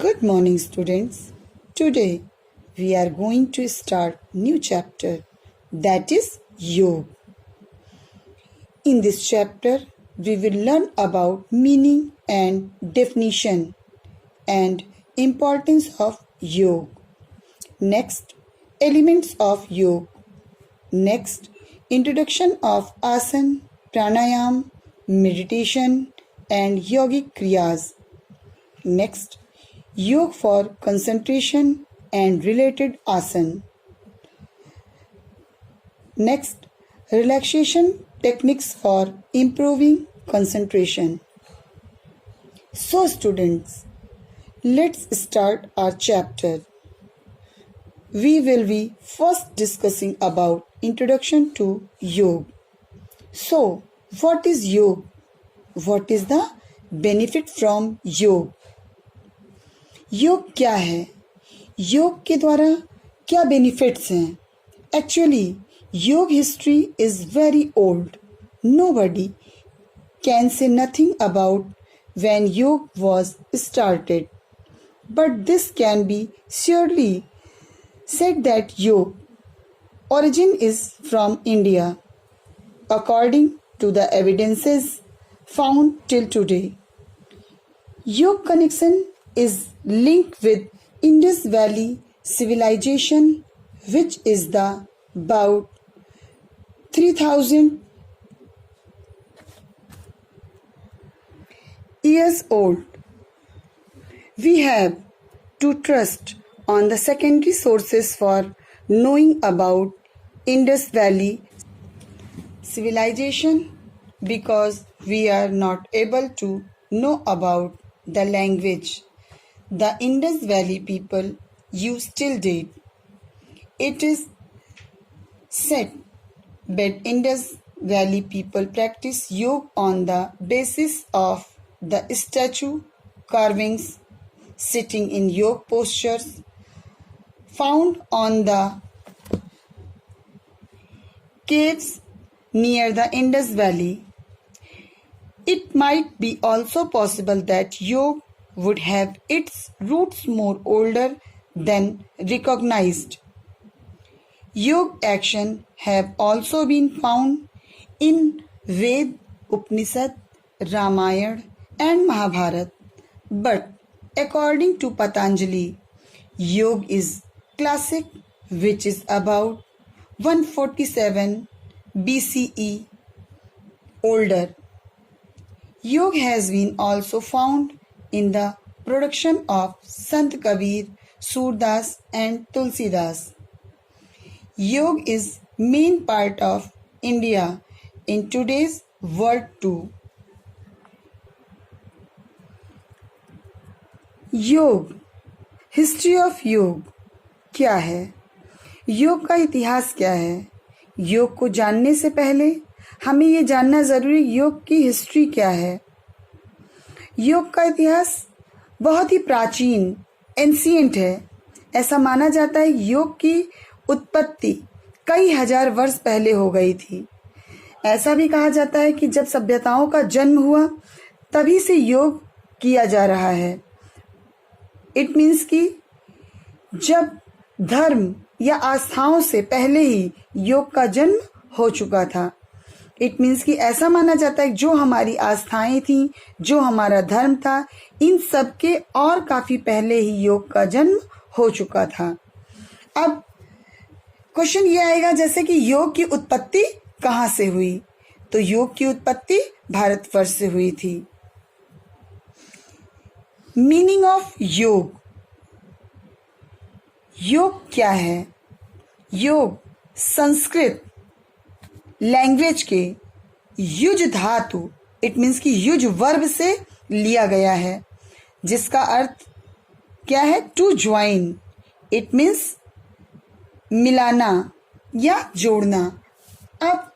Good morning, students. Today we are going to start new chapter, that is yoga. In this chapter we will learn about meaning and definition and importance of yoga. Next, elements of yoga. Next, introduction of asana, pranayam, meditation and yogic kriyas. Next, yoga for concentration and related asana. Next, relaxation techniques for improving concentration. So students, let's start our chapter. We will be first discussing about introduction to yoga. So, what is yoga? What is the benefit from yoga? योग क्या है? योग के द्वारा क्या benefits हैं? Actually, योग history is very old. Nobody can say nothing about when yoga was started. But this can be surely said that yoga origin is from India, according to the evidences found till today. Yoga connection is linked with Indus Valley civilization, which is the about 3000 years old. We have to trust on the secondary sources for knowing about Indus Valley civilization because we are not able to know about the language the Indus Valley people use till date. It is said that Indus Valley people practice yoga on the basis of the statue carvings sitting in yoga postures found on the caves near the Indus Valley. It might be also possible that yoga would have its roots more older than recognized. Yoga action have also been found in Ved, Upanishad, Ramayana and Mahabharata. But according to Patanjali, yoga is classic, which is about 147 BCE older. Yoga has been also found in the production of Sant Kabir, Surdas and Tulsidas. Yoga is main part of India in today's world too. योग, history of योग क्या है? योग का इतिहास क्या है? योग को जानने से पहले हमें ये जानना जरूरी योग की हिस्ट्री क्या है. योग का इतिहास बहुत ही प्राचीन एंशिएंट है. ऐसा माना जाता है योग की उत्पत्ति कई हजार वर्ष पहले हो गई थी. ऐसा भी कहा जाता है कि जब सभ्यताओं का जन्म हुआ तभी से योग किया जा रहा है. इट मीन्स कि जब धर्म या आस्थाओं से पहले ही योग का जन्म हो चुका था. इट मीन्स कि ऐसा माना जाता है जो हमारी आस्थाएं थी, जो हमारा धर्म था, इन सब के और काफी पहले ही योग का जन्म हो चुका था. अब क्वेश्चन ये आएगा जैसे कि योग की उत्पत्ति कहाँ से हुई? तो योग की उत्पत्ति भारतवर्ष से हुई थी. मीनिंग ऑफ योग. योग क्या है? योग संस्कृत लैंग्वेज के युज धातु, इट मीन्स कि युज वर्ब से लिया गया है, जिसका अर्थ क्या है? To join. इट मीन्स मिलाना या जोड़ना. अब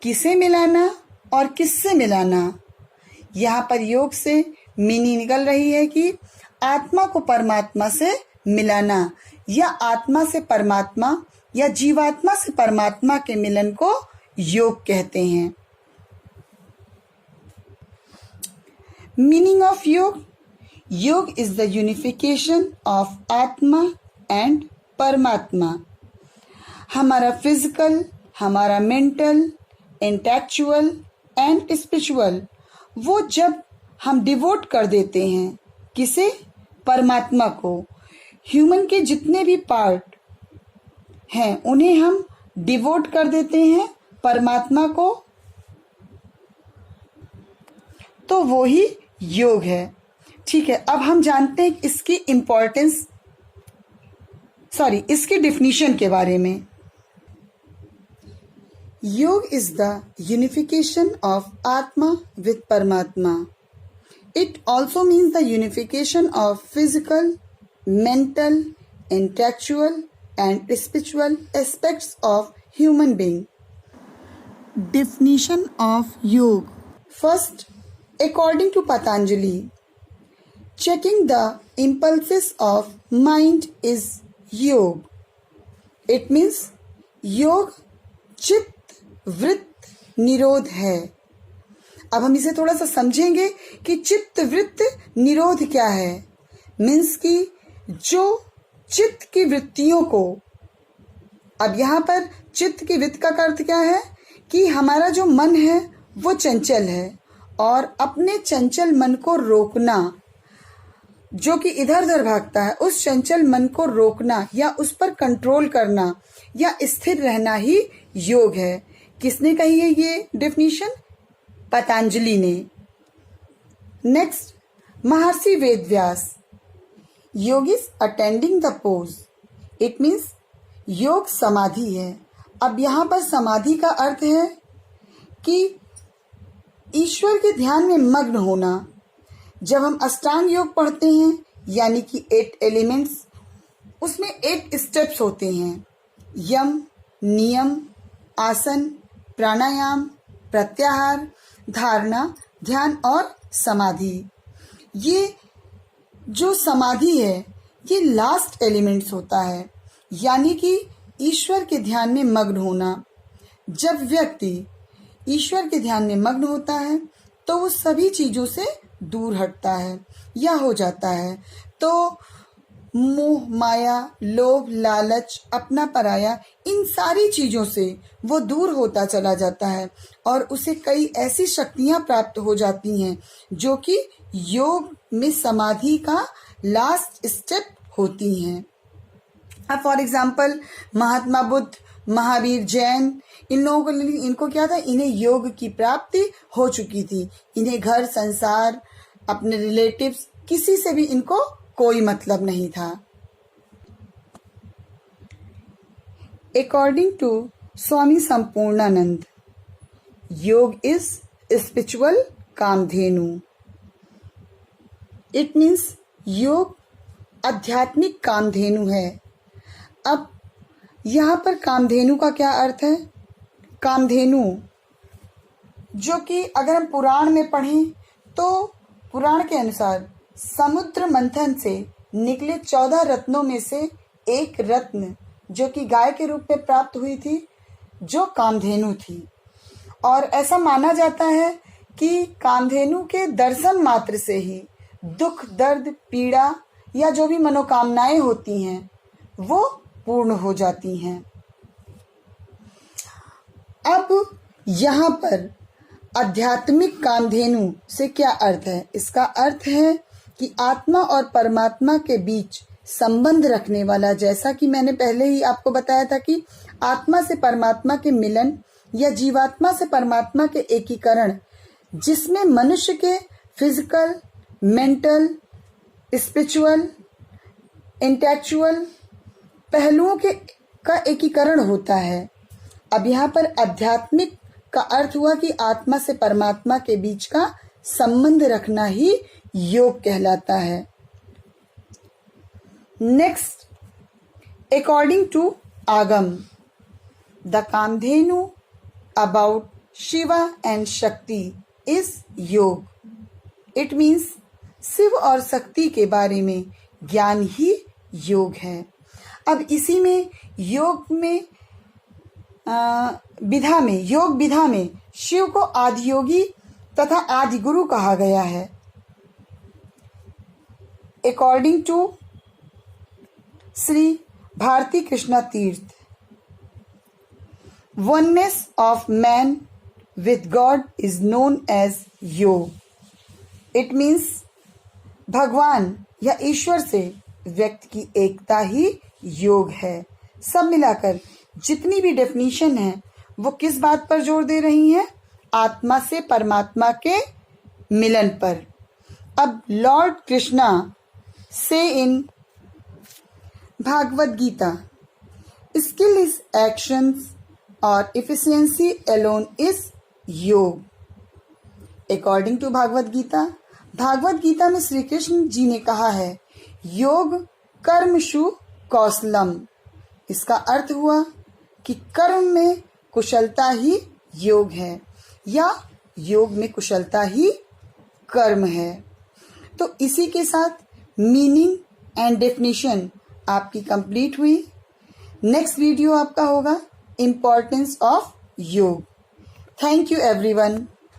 किसे मिलाना और किससे मिलाना? यहाँ पर योग से मीनिंग निकल रही है कि आत्मा को परमात्मा से मिलाना या आत्मा से परमात्मा या जीवात्मा से परमात्मा के मिलन को योग कहते हैं. मीनिंग ऑफ योग. योग इज द यूनिफिकेशन ऑफ आत्मा एंड परमात्मा। हमारा फिजिकल, हमारा मेंटल, इंटेलेक्चुअल एंड स्पिरिचुअल, वो जब हम डिवोट कर देते हैं किसे? परमात्मा को। ह्यूमन के जितने भी पार्ट हैं उन्हें हम डिवोट कर देते हैं परमात्मा को, तो वो ही योग है। ठीक है, अब हम जानते हैं इसकी इसकी डिफिनीशन के बारे में। योग इज द यूनिफिकेशन ऑफ आत्मा विथ परमात्मा। It also means the unification of physical, mental, intellectual and spiritual aspects of human being. Definition of Yoga. First, according to Patanjali, checking the impulses of mind is Yoga. It means योग चित्त वृत्त निरोध है। अब हम इसे थोड़ा सा समझेंगे कि चित्त वृत्त निरोध क्या है। मीन्स कि जो चित्त की वृत्तियों को, अब यहाँ पर चित्त की वृत्त का अर्थ क्या है कि हमारा जो मन है वो चंचल है, और अपने चंचल मन को रोकना, जो कि इधर उधर भागता है, उस चंचल मन को रोकना या उस पर कंट्रोल करना या स्थिर रहना ही योग है। किसने कही है ये डेफिनेशन? पतंजलि ने। नेक्स्ट, महर्षि वेदव्यास। योग is attending the pose. It means योग समाधि है। अब यहाँ पर समाधि का अर्थ है कि ईश्वर के ध्यान में मग्न होना। जब हम अष्टांग योग पढ़ते हैं, यानी कि 8 एलिमेंट्स, उसमें 8 स्टेप्स होते हैं। यम, नियम, आसन, प्राणायाम, प्रत्याहार, धारणा, ध्यान और समाधि। ये जो समाधि है ये लास्ट एलिमेंट्स होता है, यानी कि ईश्वर के ध्यान में मग्न होना। जब व्यक्ति ईश्वर के ध्यान में मग्न होता है तो वो सभी चीजों से दूर हटता है या हो जाता है। तो मोह, माया, लोभ, लालच, अपना पराया, इन सारी चीजों से वो दूर होता चला जाता है और उसे कई ऐसी शक्तियां प्राप्त हो जाती हैं जो कि योग में समाधि का लास्ट स्टेप होती हैं। अब फॉर एग्जाम्पल महात्मा बुद्ध, महावीर, जैन, इन लोगों को, इनको क्या था? इन्हें योग की प्राप्ति हो चुकी थी। इन्हें घर संसार, अपने रिलेटिव्स, किसी से भी इनको कोई मतलब नहीं था। According to Swami Sampurnanand, yoga is spiritual Kamadhenu. It means yoga आध्यात्मिक कामधेनु है। अब यहाँ पर कामधेनु का क्या अर्थ है? कामधेनु, जो कि अगर हम पुराण में पढ़ें तो पुराण के अनुसार समुद्र मंथन से निकले 14 रत्नों में से एक रत्न जो कि गाय के रूप में प्राप्त हुई थी, जो कामधेनु थी। और ऐसा माना जाता है कि कामधेनु के दर्शन मात्र से ही दुख, दर्द, पीड़ा या जो भी मनोकामनाएं होती हैं वो पूर्ण हो जाती हैं। अब यहाँ पर आध्यात्मिक कामधेनु से क्या अर्थ है? इसका अर्थ है कि आत्मा और परमात्मा के बीच संबंध रखने वाला, जैसा कि मैंने पहले ही आपको बताया था कि आत्मा से परमात्मा के मिलन या जीवात्मा से परमात्मा के एकीकरण, जिसमें मनुष्य के फिजिकल, मेंटल, स्पिरिचुअल, इंटेलेक्चुअल पहलुओं का एकीकरण होता है। अब यहाँ पर आध्यात्मिक का अर्थ हुआ कि आत्मा से परमात्मा के बीच का संबंध रखना ही योग कहलाता है। Next, according to Agama, the Kamadhenu about Shiva and Shakti is yoga. It means Shiv और शक्ति के बारे में ज्ञान ही योग है। अब इसी में योग विधा में शिव को आदियोगी तथा आदिगुरु कहा गया है। According to Sri Bharati Krishna Tirth, oneness of man with God is known as योग. It means भगवान या ईश्वर से व्यक्ति की एकता ही योग है. सब मिलाकर जितनी भी डेफिनेशन है वो किस बात पर जोर दे रही हैं? आत्मा से परमात्मा के मिलन पर. अब लॉर्ड कृष्णा से in Bhagavad Gita, skill is actions और efficiency alone is yoga. According to Bhagavad Gita में श्री कृष्ण जी ने कहा है योग कर्मशु कौशलम. इसका अर्थ हुआ कि कर्म में कुशलता ही योग है या योग में कुशलता ही कर्म है. तो इसी के साथ मीनिंग एंड डेफिनेशन आपकी कंप्लीट हुई. नेक्स्ट वीडियो आपका होगा इम्पोर्टेंस ऑफ योग. Thank you everyone.